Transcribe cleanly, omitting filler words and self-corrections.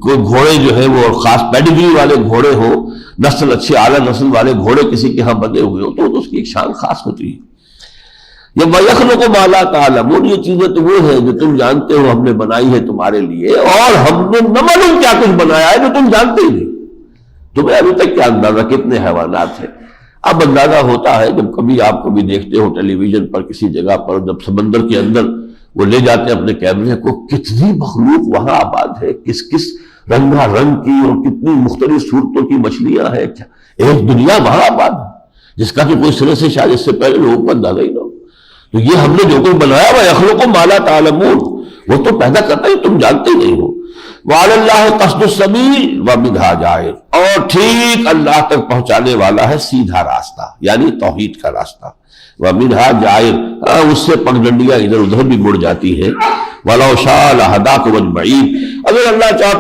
کوئی گھوڑے جو ہے وہ خاص پیڈیگری والے گھوڑے ہو، نسل اچھی اعلیٰ نسل والے گھوڑے کسی کے ہاں بندے ہوئے ہو تو اس کی ایک شان خاص ہوتی ہے۔ یہ وَيَخْلُقُ مَا لَا تَعْلَمُونَ، یہ چیزیں تو وہ ہے جو تم جانتے ہو ہم نے بنائی ہے تمہارے لیے، اور ہم نے نہ معلوم کیا کچھ بنایا ہے جو تم جانتے ہی نہیں۔ تمہیں ابھی تک کیا اندازہ کتنے حیوانات ہیں؟ اب اندازہ ہوتا ہے جب کبھی آپ کبھی دیکھتے ہو ٹیلی ویژن پر کسی جگہ پر، جب سمندر کے اندر وہ لے جاتے ہیں اپنے کیمرے کو، کتنی مخلوق وہاں آباد ہے، کس کس رنگا رنگ کی اور کتنی مختلف صورتوں کی مچھلیاں ہیں، ایک دنیا وہاں آباد ہے جس کا کہ کوئی سرے سے شاید اس سے پہلے لوگوں کو اندازہ ہی نہ ہو۔ تو یہ ہم نے جو کچھ بنایا وَيَخْلُقُ مَا لَا تَعْلَمُونَ، وہ تو پیدا کرتا ہے تم جانتے ہی نہیں ہو۔ وَعَلَى اللَّهِ قَصْدُ السَّبِيلِ وَمِنْهَا جَائِرٌ، اور ٹھیک اللہ تک پہنچانے والا ہے سیدھا راستہ، یعنی توحید کا راستہ۔ وَمِنْهَا جَائِرٌ، اس سے پگڈنڈیاں ادھر ادھر بھی مڑ جاتی ہیں۔ وَلَوْ شَاءَ لَهَدَاكُمْ أَجْمَعِينَ، اگر اللہ چاہتا